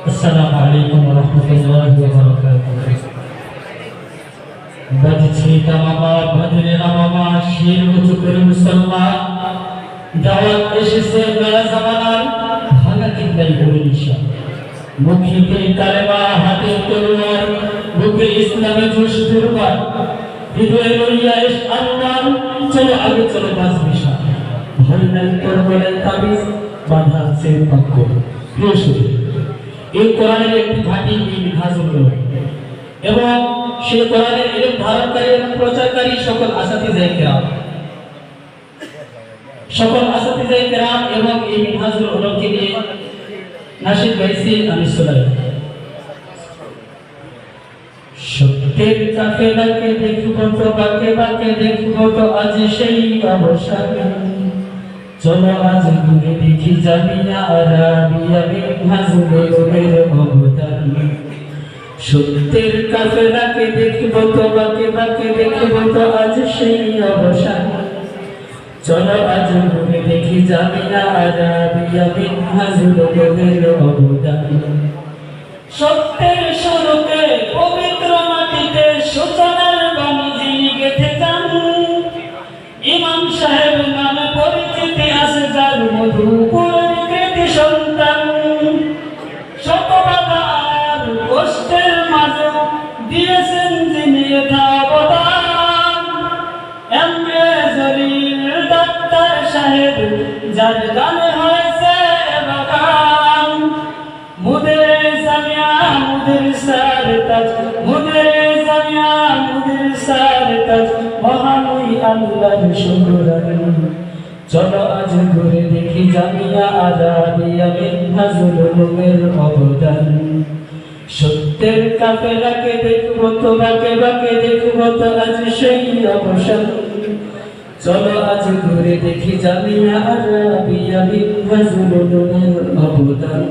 السلام عليكم ورحمة الله وبركاته. বাজছে তামামা বদলে নামামা শির উঁচু করে মুসলমান দাওয়াত এসেছে মেলা জামানার ভাঙা কিবলাই করে নিশা মুখে কালেমা হাতে তলোয়ার বুকে ইসলামে জোশ দুর্বার হৃদয়ে লইয়া এস আল্লাহ চলো আগে চলো বাস মিশা ভয় নাই তোর বলে তাবিজ বাঁধা আছে পাক্য প্রিয় শুধু এই কোরআনের একটি ঘাঁটি মিনহাজুল এবং সেই কোরআনের ইলম ধারণকারী এবং প্রচারকারী সকল আসাতিজায়ে কেরাম এবং এই মিনহাজুল উলুমকে নিয়ে নাশিদ গাইছি আমি শোনাই। সত্যের কাফেলাকে দেখবো তো বাকে বাকে দেখবো তো আজ সেই অবসান চলো আজ ঘুরে দেখি জামিয়া আরাবিয়া মিনহাজুলের অবদান সত্যের কাফেলাকে দেখবো তো বাকে বাকে দেখবো তো আজ সেই অবসান চলো আজ ঘুরে দেখি জামিয়া আরাবিয়া মিনহাজুলের অবদান সত্যের শুরুতে পবিত্র মাটিতে সূচনার বাণী যিনি গেঁথে যান ইমাম সাহেব নামে পরিচিতি আছে যার মধুপুরের কৃতি সন্তান শত বাধা আর কষ্টের মাঝে দিয়েছেন যিনি অবদান এমএ জলিল ডাক্তার সাহেব যার গানে হয়েছে বাগান মুদের জামিয়া মুদের সারতাজ মুদের জামিয়া মুদের সারতাজ মহানই আল্লাহর শুকরান চলো আজ ঘুরে দেখি জামিয়া আরাবিয়া মিনহাজুল উলুমের অবদান সত্যের কাফেলাকে দেখবো তো বাকে বাকে দেখবো তো আজ সেই অবসান চলো আজ ঘুরে দেখি জামিয়া আরাবিয়া মিনহাজুল উলুমের অবদান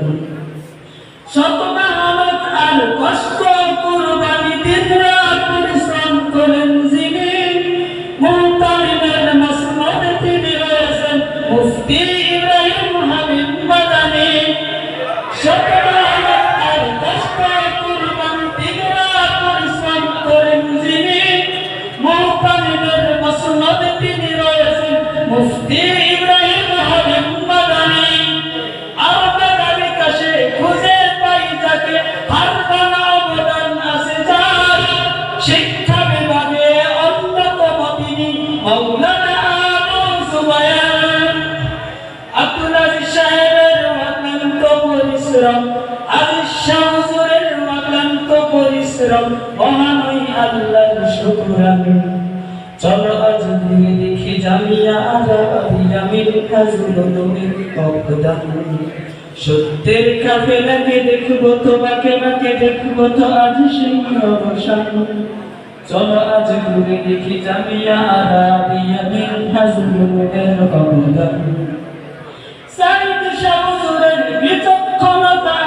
শত মেহনত আর কষ্ট কুরবানি দিন রাত পরিশ্রম করেন যিনি মুতালিমের মাসনদ তিনি রয়েছেন মুফতি ইব্রাহিম হাবিব মাদানী শত মেহনত আর কষ্ট কুরবানি দিন রাত পরিশ্রম করেন যিনি মুতালিমের মাসনদ তিনি রয়েছেন মুফতি ইব্রাহিম হাবিব মাদানী আর বেড়া বিকাশে খুঁজে শিক্ষা বিভাগে অন্যতম তিনি মাওলানা আবু সুবয়ান আব্দুল আজিজ সাহেবের অক্লান্ত পরিশ্রম আজিজ শাহ হুজুরের অক্লান্ত পরিশ্রম মহানই আল্লাহর শুকরান চলো আজ ঘুরে দেখি জামিয়া আরাবিয়া মিনহাজুল উলুমের অবদান সত্যের কাফেলাকে দেখবো তো বাকে বাকে দেখবো তো আজ সেই অবসান চলো আজ ঘুরে দেখি জামিয়া আরাবিয়া মিনহাজুল উলুমের অবদান সাইদ শাহ হুজুরের বিচক্ষণতা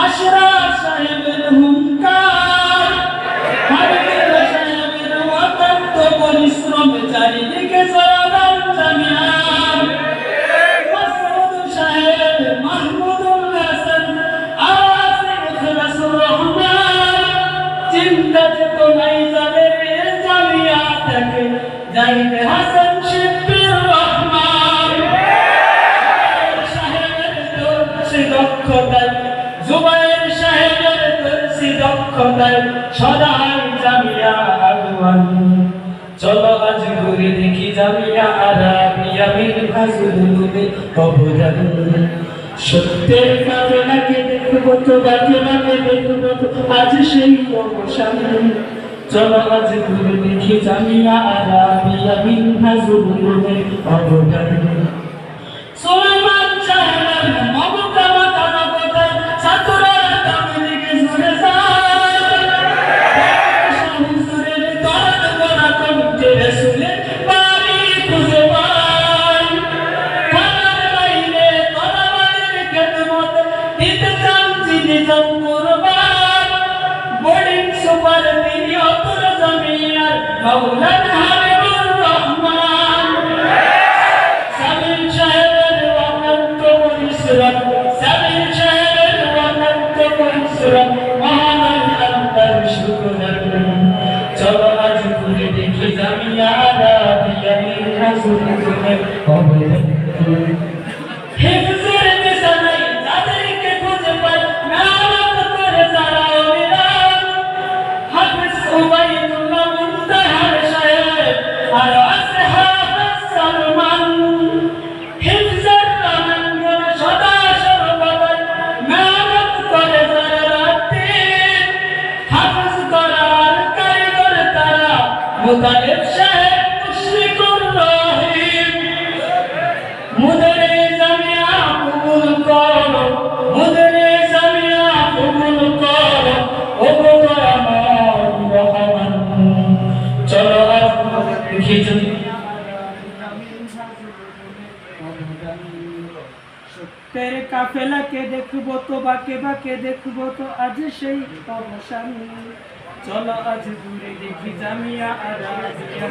আশরাফ সাহেবের হুঙ্কার হাবিবুর সাহেবের অত্যন্ত পরিশ্রম চারিদিকে সরালাম জামিয়া জাহিদ হাসান শিববির রহমান সাহেবের দর্শি দক্ষতায় জুবায়ের সাহেবের দর্শি দক্ষতায় সদাই জামিয়া আগুয়ান চলো আজ ঘুরে দেখি জামিয়া আরাবিয়া মিনহাজুল উলুমের অবদান সত্যের কাফেলাকে দেখবো তো বাকে বাকে দেখবো তো আজ সেই অবসান চলো আজ ঘুরে দেখি জামিয়া আরাবিয়া মিনহাজুল উলুমের অবদান সুলাইমান সাহেবের মমতা মাতানো কথায় ছাত্ররা তাবলীগে জুড়ে যায় হুজুরের দরদ গোনা কণ্ঠে রাসূলের বাড়ি খুঁজে পায় খানার লাইনে তলাবারের খেদমত দিতে চান যিনি যান কুরবান বোর্ডিং সুপার তিনি অতুল জামিয়ার মাওলানা হাবিবুর রহমান সাবির সাহেবের অনন্ত পরিশ্রম সাবির সাহেবের অনন্ত গালিব সাহেব মুশফিকুর রহিম মুদরে জামিয়া কবুল করো, মুদরে জামিয়া কবুল করো, ও গো দয়াময় রহমান। চলো আজ দেখি যদি तेरे काफिला के देखबो तो बाके बाके देखबो तो आज সেই অবসান। চলো আজ ঘুরে দেখি জামিয়া আর রাজিয়া।